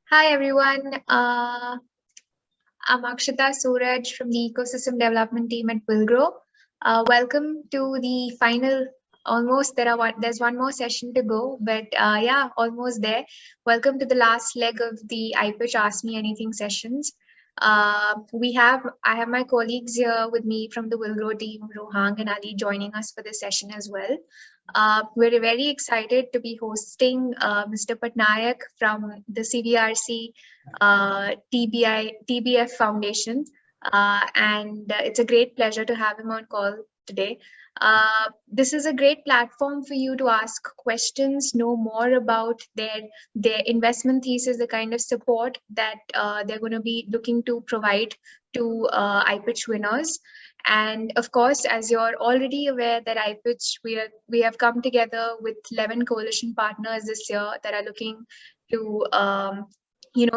Hi everyone, I'm Akshita Suraj from the Ecosystem Development Team at Willgrow. Welcome to the final, almost there's one more session to go, but yeah, almost there. Welcome to the last leg of the iPitch Ask Me Anything sessions. I have my colleagues here with me from the Willgrow team, Rohang and Ali, joining us for this session as well. We're very excited to be hosting Mr. Patnaik from the CVRC TBF Foundation. And it's a great pleasure to have him on call today. This is a great platform for you to ask questions, know more about their investment thesis, the kind of support that they're going to be looking to provide to iPitch winners. And of course, as you're already aware that iPitch, we have come together with 11 coalition partners this year that are looking to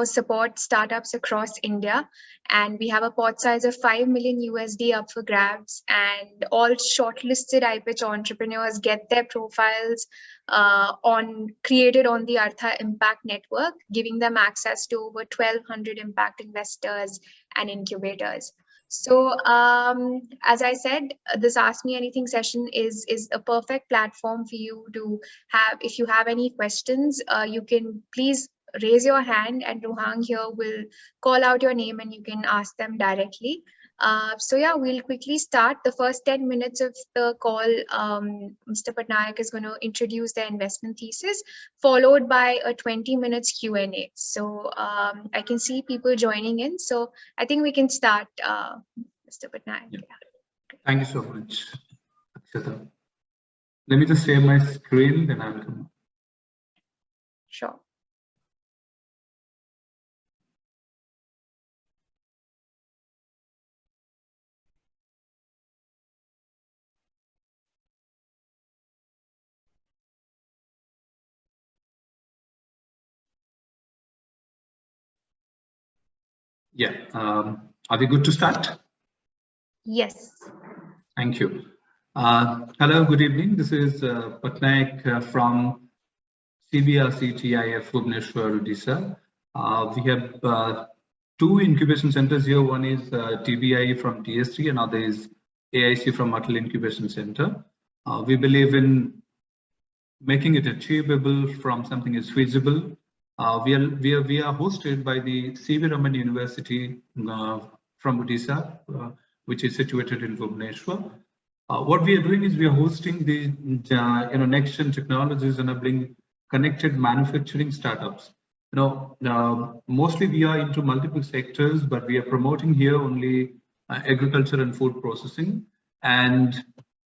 support startups across India. And we have a pot size of 5 million USD up for grabs, and all shortlisted iPitch entrepreneurs get their profiles created on the Artha Impact Network, giving them access to over 1,200 impact investors and incubators. So as I said, this Ask Me Anything session is a perfect platform for you to have. If you have any questions, you can please raise your hand and Rohang here will call out your name and you can ask them directly. So yeah, we'll quickly start. The first 10 minutes of the call, Mr. Patnaik is going to introduce the investment thesis, followed by a 20 minutes Q&A. So I can see people joining in. So I think we can start, Mr. Patnaik. Yeah. Thank you so much, Akshita. Let me just share my screen, then I'll come. Sure. Yeah, are we good to start? Yes. Thank you. Hello, good evening. This is Patnaik from CVRC TIF Bhubaneswar, Odisha. We have two incubation centers here. One is TBI from TST, another is AIC from Atal Incubation Center. We believe in making it achievable from something is feasible. We are hosted by the C.V. Raman University from Odisha, which is situated in Bhubaneswar. What we are doing is we are hosting the next gen technologies enabling connected manufacturing startups. Mostly we are into multiple sectors, but we are promoting here only agriculture and food processing. And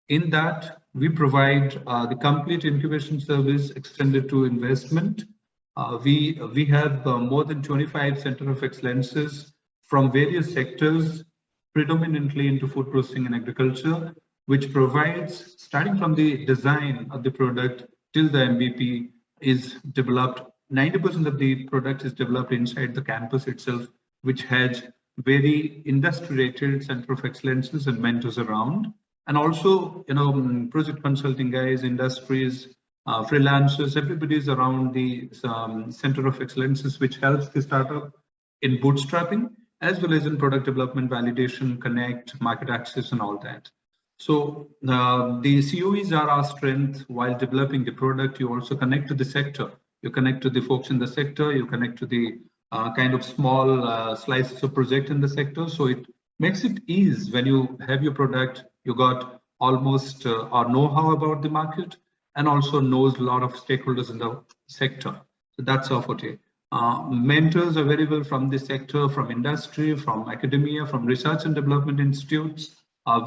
in that, we provide the complete incubation service extended to investment. We have more than 25 Center of Excellences from various sectors, predominantly into food processing and agriculture, which provides, starting from the design of the product till the MVP is developed. 90% of the product is developed inside the campus itself, which has very industry-rated Center of Excellences and mentors around. And also, project consulting guys, industries, freelancers, everybody is around the Center of Excellences, which helps the startup in bootstrapping, as well as in product development, validation, connect, market access, and all that. So the COEs are our strength. While developing the product, you also connect to the sector. You connect to the folks in the sector, you connect to the kind of small slices of project in the sector. So it makes it easy when you have your product, you got almost or know-how about the market, and also knows a lot of stakeholders in the sector. So that's our forte. Mentors are very well from the sector, from industry, from academia, from research and development institutes.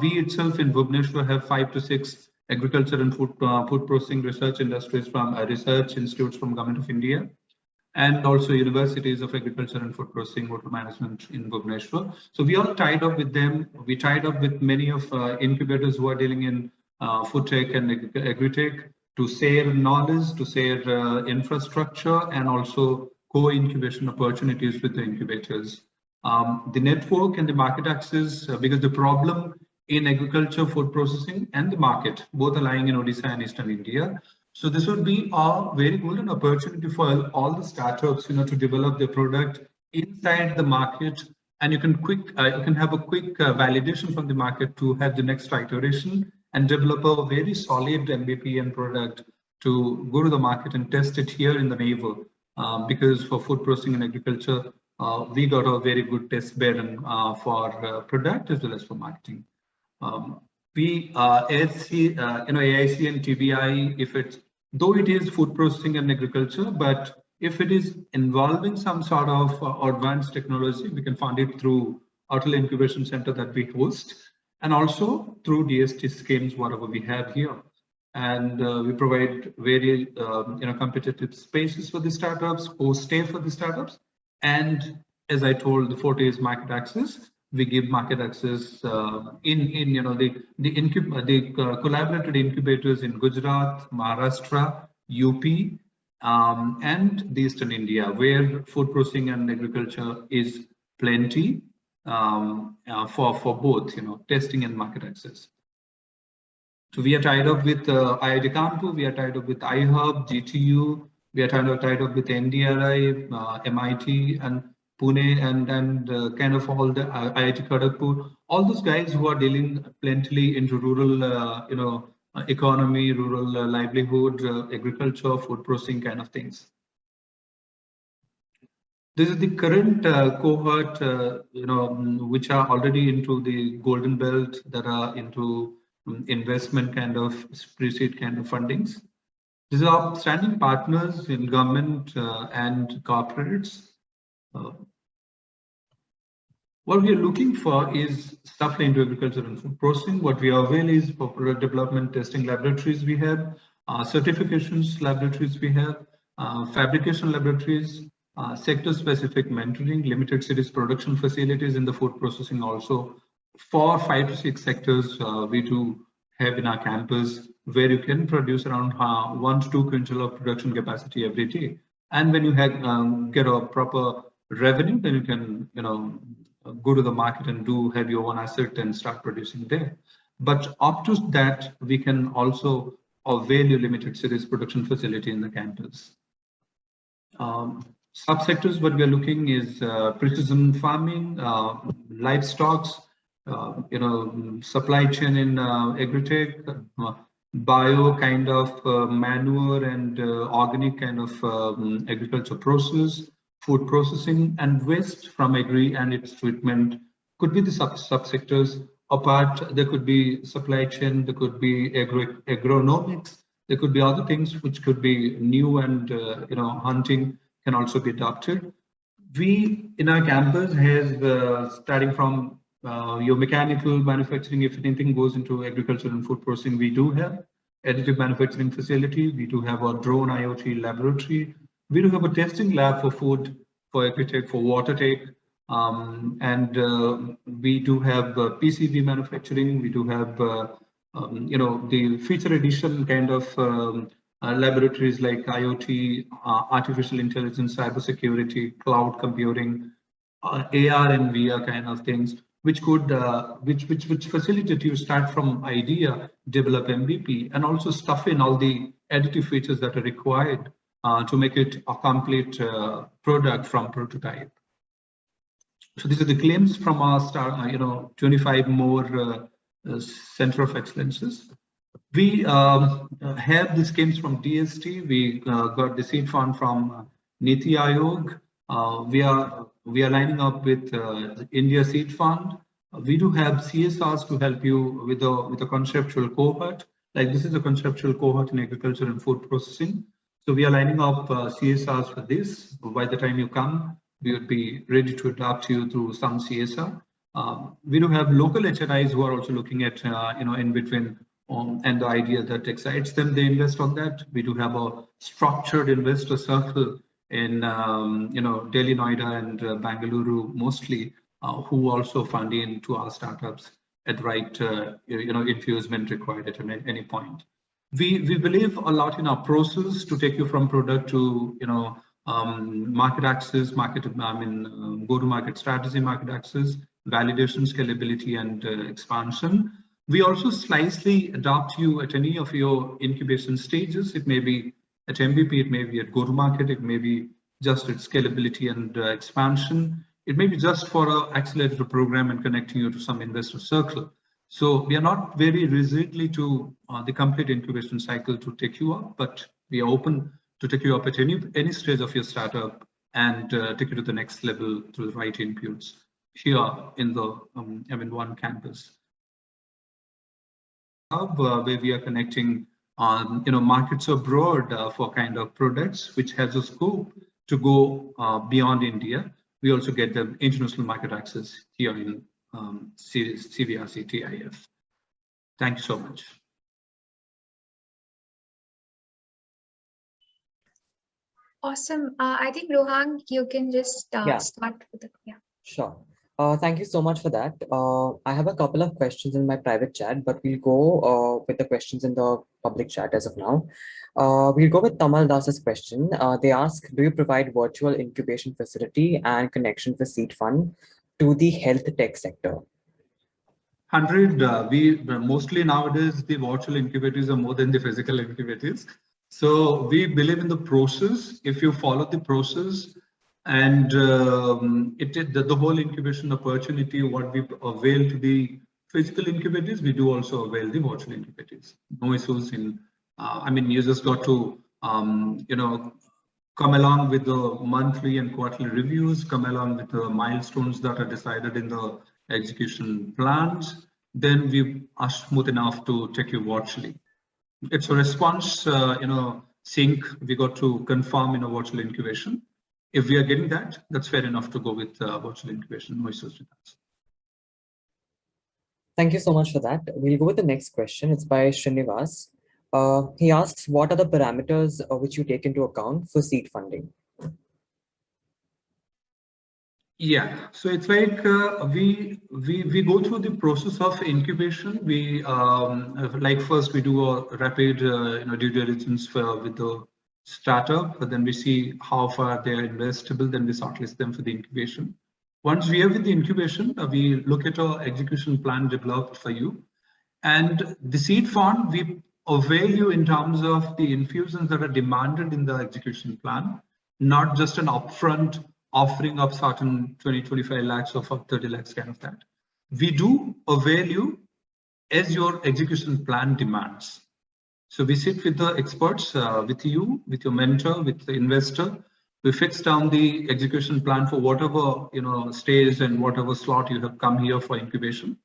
We itself in Bhubaneswar have 5 to 6 agriculture and food processing research industries from research institutes from Government of India, and also universities of agriculture and food processing, water management in Bhubaneswar. So we are tied up with them. We tied up with many of incubators who are dealing in food tech and agri-tech to share knowledge, to share infrastructure, and also co-incubation opportunities with the incubators. The network and the market access, because the problem in agriculture, food processing, and the market, both are lying in Odisha and Eastern India. So this would be a very golden opportunity for all the startups, to develop their product inside the market, and you can have a quick validation from the market to have the next iteration and develop a very solid MVP and product to go to the market and test it here in the naval. Because for food processing and agriculture, we got a very good test bed and for product as well as for marketing. We AIC, AIC and TBI, if it's though it is food processing and agriculture, but if it is involving some sort of advanced technology, we can fund it through Atal Incubation Center that we host, and also through DST schemes, whatever we have here. And we provide very competitive spaces for the startups, or stay for the startups. And as I told, the forte is market access. We give market access the collaborated incubators in Gujarat, Maharashtra, UP, and the Eastern India, where food processing and agriculture is plenty for both, testing and market access. So we are tied up with IIT Kanpur, we are tied up with iHub, GTU, we are tied up with NDRI, MIT, and Pune, and kind of all the IIT Kharagpur, all those guys who are dealing plentifully into rural, economy, rural livelihood, agriculture, food processing kind of things. This is the current cohort, which are already into the golden belt, that are into investment kind of pre-seed kind of fundings. These are outstanding partners in government and corporates. What we are looking for is stuff into agriculture and food processing. What we are avail is for product development, testing laboratories we have, certifications laboratories we have, fabrication laboratories, sector-specific mentoring, limited series production facilities in the food processing also. For 5 to 6 sectors we do have in our campus, where you can produce around 1 to 2 quintal of production capacity every day. And when you have, get a proper revenue, then you can go to the market and have your own asset and start producing there. But up to that, we can also avail your limited series production facility in the campus. Subsectors what we are looking is precision farming, livestock, supply chain in agri-tech, bio kind of manure and organic kind of agriculture process, food processing, and waste from agri and its treatment could be the subsectors. Apart, there could be supply chain, there could be agronomics, there could be other things which could be new, and hunting can also be adopted. We in our campus has starting from your mechanical manufacturing. If anything goes into agriculture and food processing, we do have additive manufacturing facility. We do have a drone IoT laboratory. We do have a testing lab for food, for agri-tech, for water tech, and we do have PCB manufacturing. We do have the feature edition kind of laboratories like IoT, artificial intelligence, cybersecurity, cloud computing, AR and VR kind of things, which could which facilitate you start from idea, develop MVP, and also stuff in all the additive features that are required to make it a complete product from prototype. So these are the claims from our 25 more Center of Excellences. We have these claims from DST. We got the seed fund from Niti Aayog. We are lining up with India Seed Fund. We do have CSRs to help you with a conceptual cohort. Like this is a conceptual cohort in agriculture and food processing. So we are lining up CSRs for this. By the time you come, we would be ready to adopt you through some CSR. We do have local HNIs who are also looking at in between and the idea that excites them, they invest on that. We do have a structured investor circle in Delhi, Noida, and Bangalore mostly, who also fund into our startups at right infusement required at any point. We believe a lot in our process to take you from product to market access, go-to-market strategy, market access, validation, scalability, and expansion. We also slightly adopt you at any of your incubation stages. It may be at MVP, it may be at go-to-market, it may be just at scalability and expansion. It may be just for an accelerator program and connecting you to some investor circle. So we are not very rigidly to the complete incubation cycle to take you up, but we are open to take you up at any stage of your startup and take you to the next level through the right inputs here in the One campus. Where we are connecting on markets abroad for kind of products which has a scope to go beyond India. We also get the international market access here in CVRC TIF. Thank you so much. Awesome. I think Rohan, you can just start with it. Yeah. Sure. Thank you so much for that. I have a couple of questions in my private chat, but we'll go with the questions in the public chat as of now. We'll go with Tamal Das's question. They ask, do you provide virtual incubation facility and connection for seed fund to the health tech sector? 100. We mostly nowadays, the virtual incubators are more than the physical incubators. So we believe in the process. If you follow the process, and the whole incubation opportunity, what we avail to the physical incubators, we do also avail the virtual incubators. No issues in, I mean, you just got to, come along with the monthly and quarterly reviews, come along with the milestones that are decided in the execution plans. Then we are smooth enough to take you virtually. It's a response, sync we got to confirm in a virtual incubation. If we are getting that, that's fair enough to go with virtual incubation. No issues with that. Thank you so much for that. We'll go with the next question. It's by Srinivas. He asks, what are the parameters which you take into account for seed funding? Yeah, so it's like we go through the process of incubation. We like first we do a rapid due diligence with the startup, but then we see how far they are investable, then we shortlist them for the incubation. Once we are with the incubation, we look at our execution plan developed for you. And the seed fund, we avail you in terms of the infusions that are demanded in the execution plan, not just an upfront offering of certain 20-25 lakhs or 30 lakhs kind of that. We do avail you as your execution plan demands. So we sit with the experts, with you, with your mentor, with the investor. We fix down the execution plan for whatever stage and whatever slot you have come here for incubation.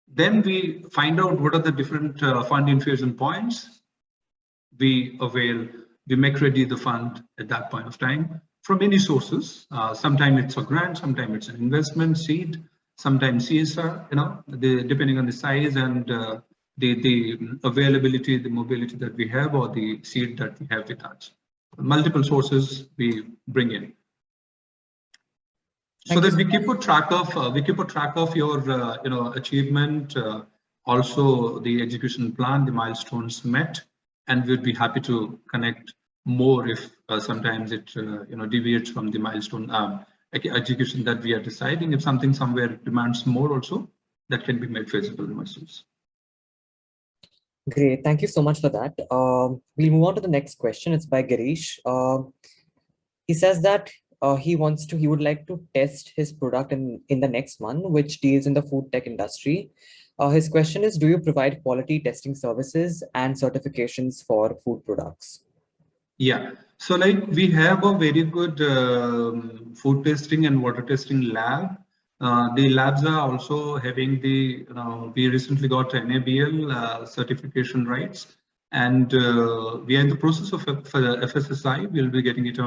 Then we find out what are the different fund infusion points. We avail, we make ready the fund at that point of time from any sources. Sometimes it's a grant, sometimes it's an investment seed, sometimes CSR. Depending on the size and the availability, the mobility that we have, or the seed that we have with us. Multiple sources we bring in, so that we keep a track of your achievement, also the execution plan, the milestones met, and we'd be happy to connect more if sometimes it deviates from the milestone execution that we are deciding. If something somewhere demands more, also that can be made feasible in myself. Great, thank you so much for that. We'll move on to the next question. It's by Girish. He says that he would like to test his product in the next month, which deals in the food tech industry. His question is, do you provide quality testing services and certifications for food products? Yeah, so like we have a very good food testing and water testing lab. The labs are also having the, we recently got NABL certification rights, and we are in the process of FSSI. We'll be getting it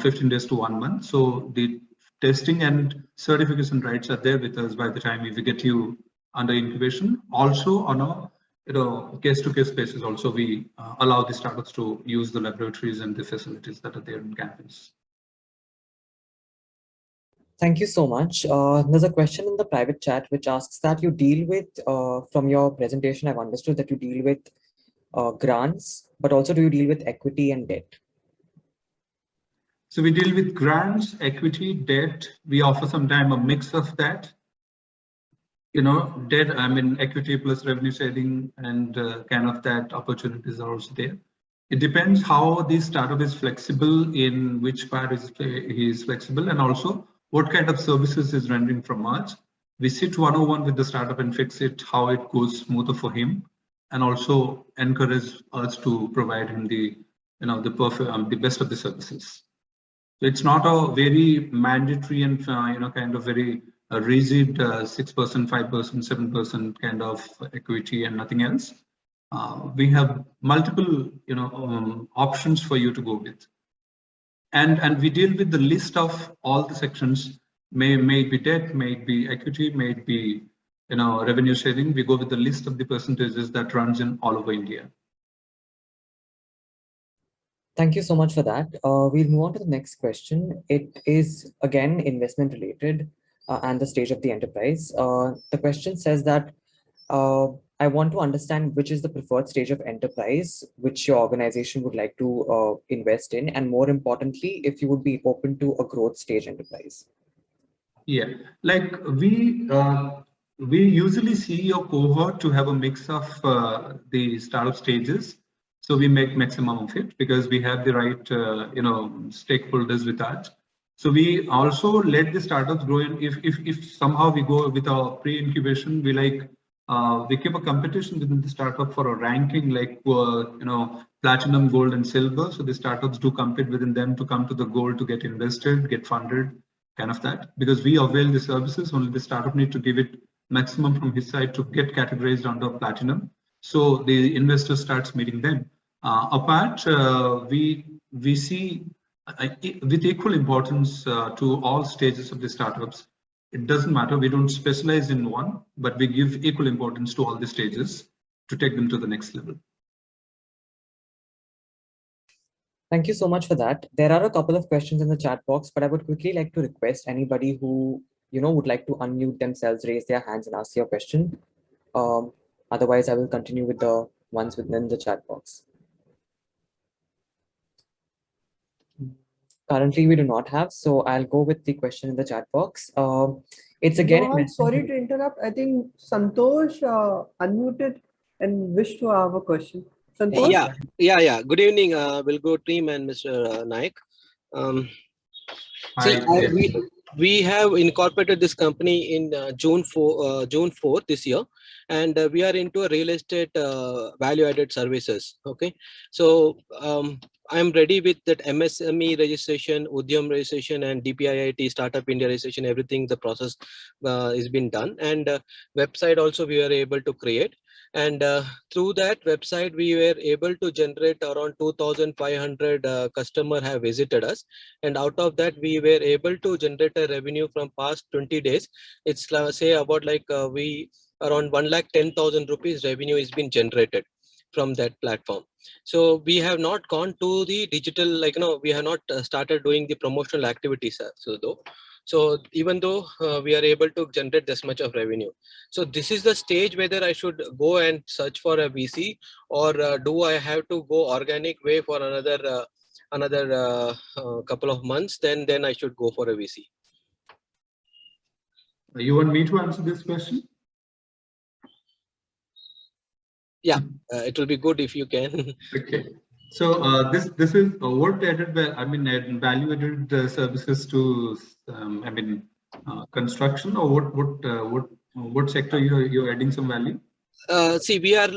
15 days to 1 month. So the testing and certification rights are there with us by the time we get you under incubation. Also on a case-to-case basis, also we allow the startups to use the laboratories and the facilities that are there on campus. Thank you so much. There's a question in the private chat which asks that you deal with, from your presentation, I've understood that you deal with grants, but also do you deal with equity and debt? So we deal with grants, equity, debt. We offer sometimes a mix of that. debt, equity plus revenue sharing and kind of that opportunities are also there. It depends how the startup is flexible, in which part he is flexible, and also what kind of services is rendering from us. We sit one-on-one with the startup and fix it, how it goes smoother for him, and also encourage us to provide him the the best of the services. So it's not a very mandatory and kind of very rigid 6%, 5%, 7% kind of equity and nothing else. We have multiple options for you to go with, and we deal with the list of all the sections. May it be debt, may it be equity, may it be revenue sharing. We go with the list of the percentages that runs in all over India. Thank you so much for that. We'll move on to the next question. It is again investment related and the stage of the enterprise. The question says that I want to understand which is the preferred stage of enterprise which your organization would like to invest in, and more importantly, if you would be open to a growth stage enterprise. Yeah, like we usually see a cohort to have a mix of the startup stages. So we make maximum of it because we have the right stakeholders with us. So we also let the startups grow in. If somehow we go with our pre-incubation, we keep a competition within the startup for a ranking like platinum, gold, and silver. So the startups do compete within them to come to the goal to get invested, get funded, kind of that. Because we avail the services, only the startup need to give it maximum from his side to get categorized under platinum. So the investor starts meeting them. Apart, we see with equal importance to all stages of the startups. It doesn't matter. We don't specialize in one, but we give equal importance to all the stages to take them to the next level. Thank you so much for that. There are a couple of questions in the chat box, but I would quickly like to request anybody who would like to unmute themselves, raise their hands and ask your question. Otherwise, I will continue with the ones within the chat box. Currently, we do not have, so I'll go with the question in the chat box. It's again. No, sorry to interrupt. I think Santosh unmuted and wished to have a question. Santosh? Yeah. Good evening, Wilgo team and Mr. Naik. We have incorporated this company in June 4 this year, and we are into a real estate value-added services. Okay, so I'm ready with that MSME registration, Udyam registration, and DPIIT Startup India registration. Everything, the process is been done, and website also we were able to create. And through that website, we were able to generate around 2,500 customers have visited us. And out of that, we were able to generate a revenue from past 20 days. It's say about like around 1,10,000 rupees revenue is been generated from that platform. So we have not gone to the digital, we have not started doing the promotional activities. So even though we are able to generate this much of revenue. So this is the stage whether I should go and search for a VC, or do I have to go organic way for another couple of months, then I should go for a VC. You want me to answer this question? Yeah, it will be good if you can. Okay. So this is what added, value-added services to construction, or what sector you're adding some value? See, we are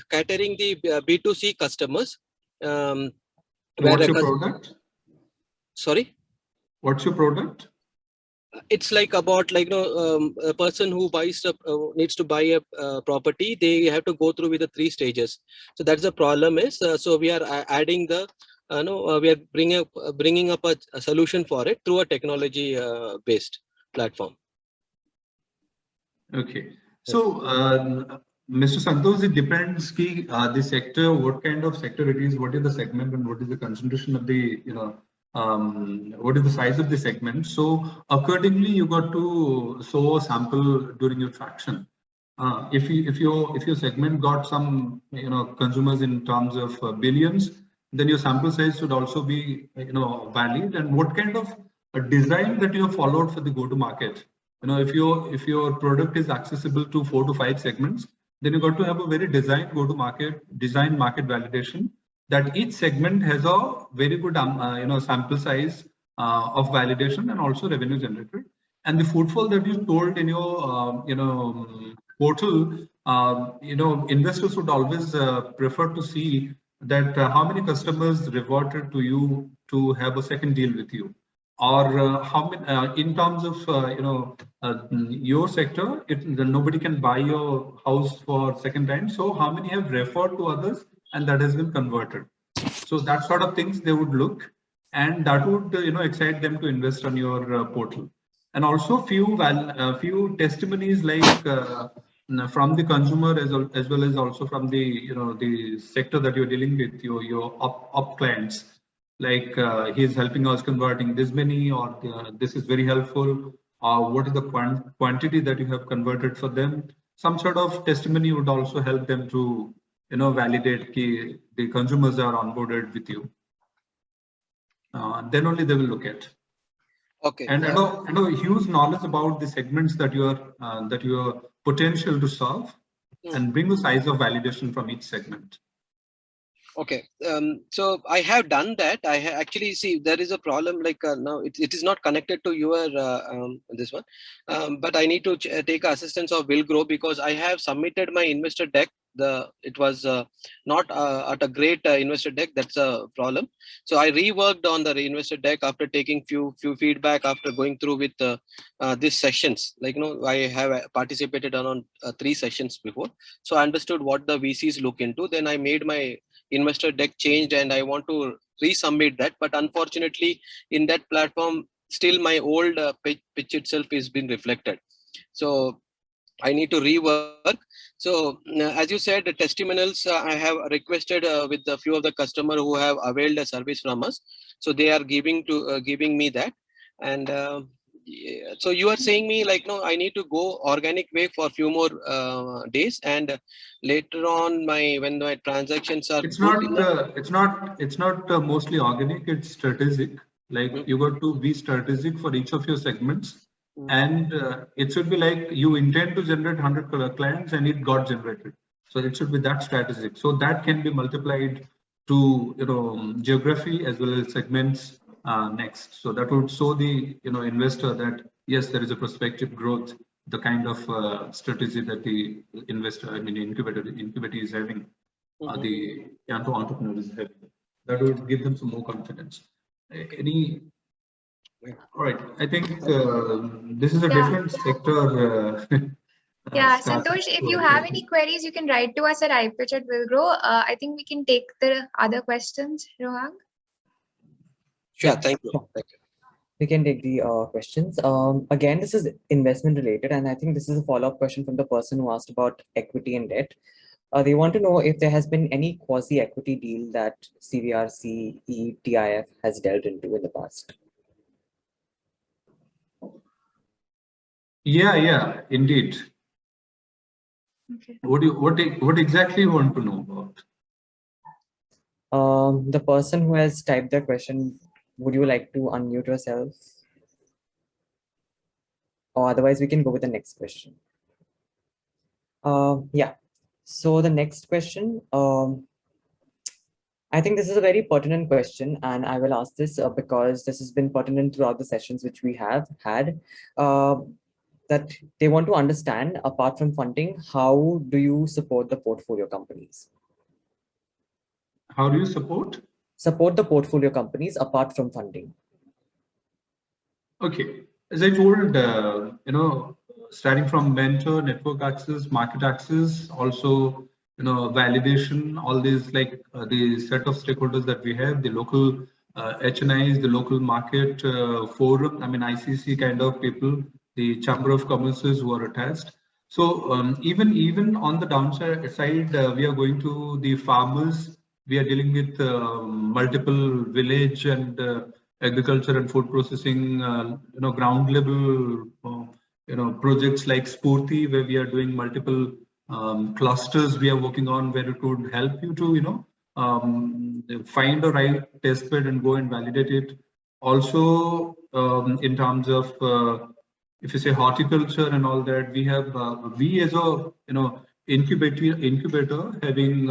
catering the B2C customers. What's your product? Sorry? What's your product? It's like about a person who buys needs to buy a property. They have to go through with the 3 stages. So that's the problem is. So we are adding the we are bringing up a solution for it through a technology based platform. Okay. So Mr. Santosh, it depends the sector, what kind of sector it is, what is the segment, and what is the concentration of the what is the size of the segment. So accordingly, you got to sow a sample during your traction. If your segment got some consumers in terms of billions, then your sample size should also be valid. And what kind of a design that you have followed for the go-to-market, if your product is accessible to 4 to 5 segments, then you got to have a very design market validation, that each segment has a very good sample size of validation and also revenue generated. And the footfall that you told in your portal, investors would always prefer to see that how many customers reverted to you to have a second deal with you, or how many in terms of your sector, nobody can buy your house for second time, so how many have referred to others and that has been converted. So that sort of things they would look, and that would excite them to invest on your portal. And also few testimonies like from the consumer as well as also from the the sector that you're dealing with, your up clients, like he's helping us converting this many, or this is very helpful, or what is the quantity that you have converted for them. Some sort of testimony would also help them to validate the consumers are onboarded with you. Then only they will look at. Okay. And I know huge knowledge about the segments that you are potential to solve, and bring the size of validation from each segment. Okay, so I have done that. I actually see there is a problem, like now it is not connected to your this one, but I need to take assistance of Willgrow, because I have submitted my investor deck. It was not at a great investor deck. That's a problem. So I reworked on the investor deck after taking few feedback, after going through with these sessions. Like I have participated on 3 sessions before, so I understood what the VCs look into. Then I made my investor deck changed, and I want to resubmit that. But unfortunately, in that platform, still my old pitch itself is been reflected. So I need to rework. So as you said, the testimonials I have requested with a few of the customer who have availed a service from us. So they are giving me that. And so you are saying me like, no, I need to go organic way for a few more days, and later on when my transactions are it's not mostly organic, it's strategic. Like you got to be strategic for each of your segments. And it should be like you intend to generate 100 clients and it got generated. So it should be that strategic. So that can be multiplied to geography as well as segments next. So that would show the investor that yes, there is a prospective growth, the kind of strategy that the investor, incubator is having, the entrepreneur is having. That would give them some more confidence. All right, I think this is a different sector. Yeah, Santosh, if you have any queries, you can write to us at ipitch@Willgrow. I think we can take the other questions, Rohang. Sure, thank you. We can take the questions. Again, this is investment related, and I think this is a follow-up question from the person who asked about equity and debt. They want to know if there has been any quasi-equity deal that CVRC TIF has dealt into in the past. Yeah, indeed. Okay. What exactly you want to know about? The person who has typed the question, would you like to unmute yourself? Or otherwise we can go with the next question. Yeah, so the next question, I think this is a very pertinent question, and I will ask this because this has been pertinent throughout the sessions which we have had. That they want to understand, apart from funding, how do you support the portfolio companies? How do you support? Support the portfolio companies apart from funding. Okay, as I told, starting from mentor, network access, market access, also validation, all these like the set of stakeholders that we have, the local HNIs, the local market forum, ICC kind of people, the Chamber of Commerces who are attached. So even on the downside we are going to the farmers. We are dealing with multiple village and agriculture and food processing, ground level, projects like Spurti, where we are doing multiple clusters we are working on, where it would help you to, find the right test bed and go and validate it. Also, in terms of if you say horticulture and all that, we have we as a incubator having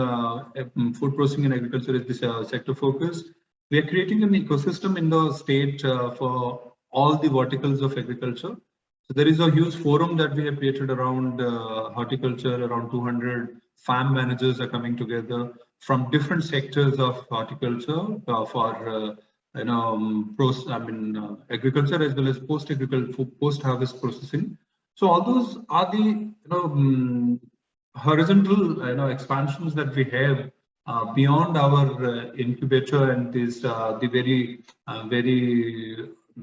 food processing and agriculture is this sector focus. We are creating an ecosystem in the state for all the verticals of agriculture. So there is a huge forum that we have created around horticulture. Around 200 farm managers are coming together from different sectors of horticulture for agriculture as well as post-harvest processing. So all those are the horizontal expansions that we have beyond our incubator and these the very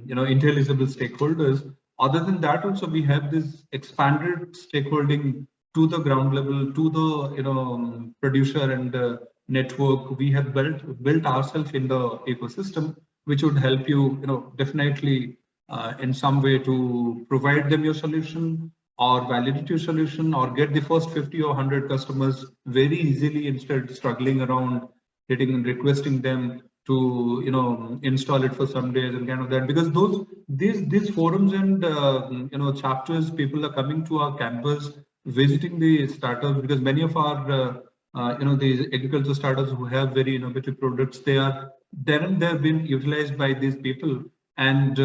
intelligible stakeholders. Other than that, also we have this expanded stakeholding to the ground level, to the producer and network. We have built ourselves in the ecosystem, which would help you, definitely in some way to provide them your solution or validate your solution or get the first 50 or 100 customers very easily instead of struggling around hitting and requesting them to install it for some days and kind of that, because these forums and chapters, people are coming to our campus visiting the startups, because many of our these agriculture startups who have very innovative products, they have been utilized by these people, and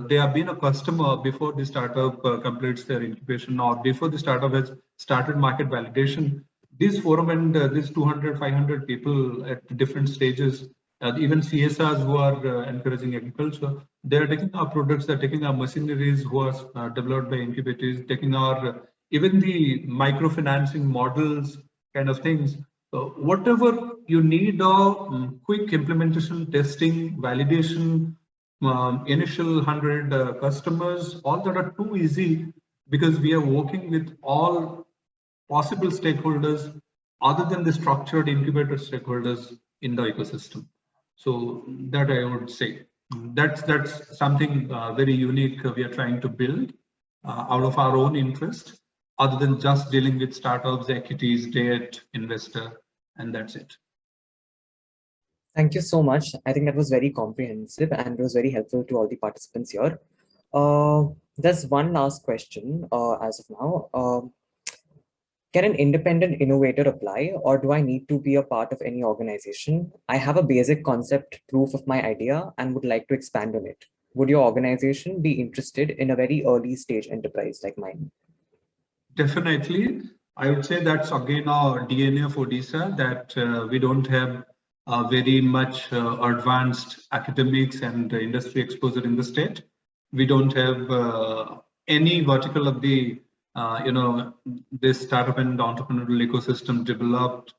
they have been a customer before the startup completes their incubation or before the startup has started market validation. This forum and these 200, 500 people at different stages, even CSRs who are encouraging agriculture, they are taking our products, they're taking our machineries who are developed by incubators, taking our even the microfinancing models kind of things. Whatever you need quick implementation, testing, validation, initial 100 customers, all that are too easy because we are working with all possible stakeholders other than the structured incubator stakeholders in the ecosystem. So that I would say, that's something very unique we are trying to build out of our own interest, other than just dealing with startups, equities, debt, investor, and that's it. Thank you so much. I think that was very comprehensive and it was very helpful to all the participants here. There's one last question as of now. Can an independent innovator apply, or do I need to be a part of any organization? I have a basic concept proof of my idea and would like to expand on it. Would your organization be interested in a very early stage enterprise like mine? Definitely. I would say that's again our DNA of Odisha, that we don't have very much advanced academics and industry exposure in the state. We don't have any vertical of the this startup and entrepreneurial ecosystem developed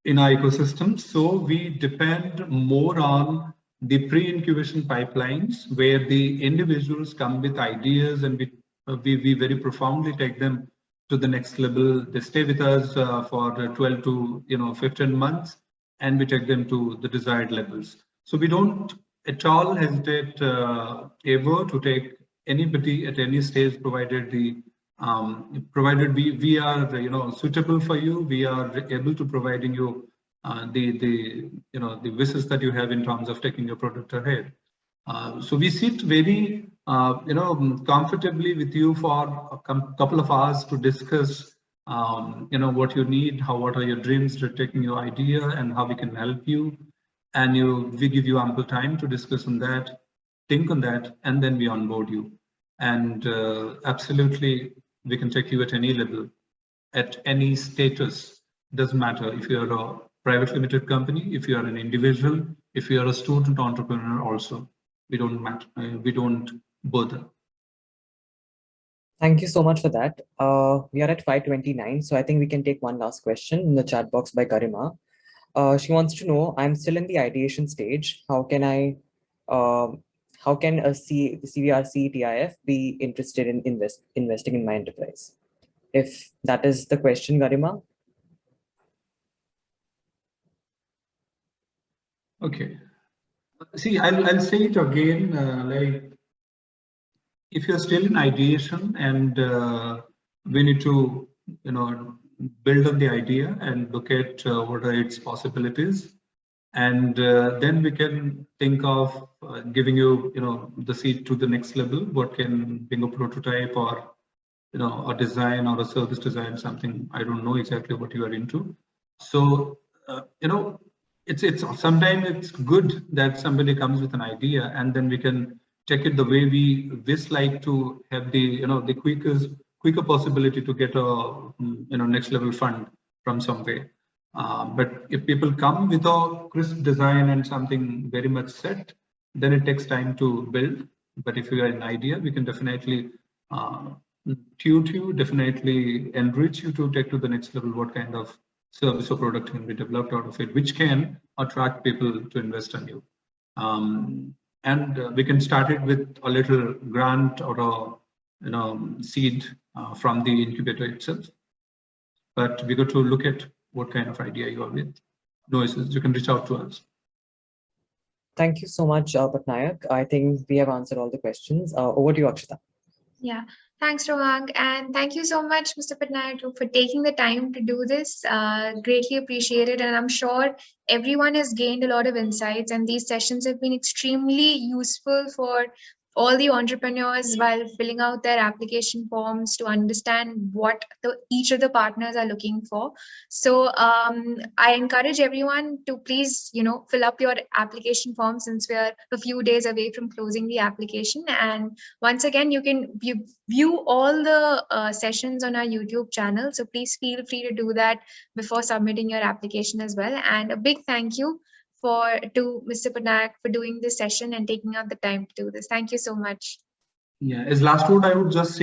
in our ecosystem. So we depend more on the pre-incubation pipelines where the individuals come with ideas and we very profoundly take them to the next level. They stay with us for 12 to 15 months, and we take them to the desired levels. So we don't at all hesitate ever to take anybody at any stage, provided provided we are suitable for you. We are able to providing you the wishes that you have in terms of taking your product ahead. So we sit very comfortably with you for a couple of hours to discuss what you need, what are your dreams to taking your idea, and how we can help you. And we give you ample time to discuss on that, think on that, and then we onboard you. And absolutely, we can take you at any level, at any status. Doesn't matter if you're a private limited company, if you are an individual, if you are a student entrepreneur also. We don't matter. We don't bother. Thank you so much for that. We are at 5:29, so I think we can take one last question in the chat box by Garima. She wants to know, I'm still in the ideation stage. How can a CVRC TIF be interested in investing in my enterprise? If that is the question, Garima. Okay. See, I'll say it again, like if you're still in ideation and we need to, build on the idea and look at what are its possibilities. And then we can think of giving you, the seed to the next level. What can being a prototype or, a design or a service design, something I don't know exactly what you are into. So, it's sometimes it's good that somebody comes with an idea and then we can take it the way we like to have the, the quicker possibility to get a, next level fund from somewhere. But if people come with a crisp design and something very much set, then it takes time to build. But if you have an idea, we can definitely tune you, definitely enrich you to take to the next level what kind of service or product can be developed out of it, which can attract people to invest in you. And we can start it with a little grant or a seed from the incubator itself. But we got to look at what kind of idea you are with. No issues, you can reach out to us. Thank you so much, Patnaik. I think we have answered all the questions. Over to you, Akshita. Yeah, thanks, Rohang. And thank you so much, Mr. Patnaik, for taking the time to do this. Greatly appreciated. And I'm sure everyone has gained a lot of insights, and these sessions have been extremely useful for all the entrepreneurs while filling out their application forms to understand what each of the partners are looking for. So I encourage everyone to please, fill up your application form, since we are a few days away from closing the application. And once again, you can view all the sessions on our YouTube channel. So please feel free to do that before submitting your application as well. And a big thank you to Mr. Patnaik for doing this session and taking out the time to do this. Thank you so much. Yeah, as last word, I would just say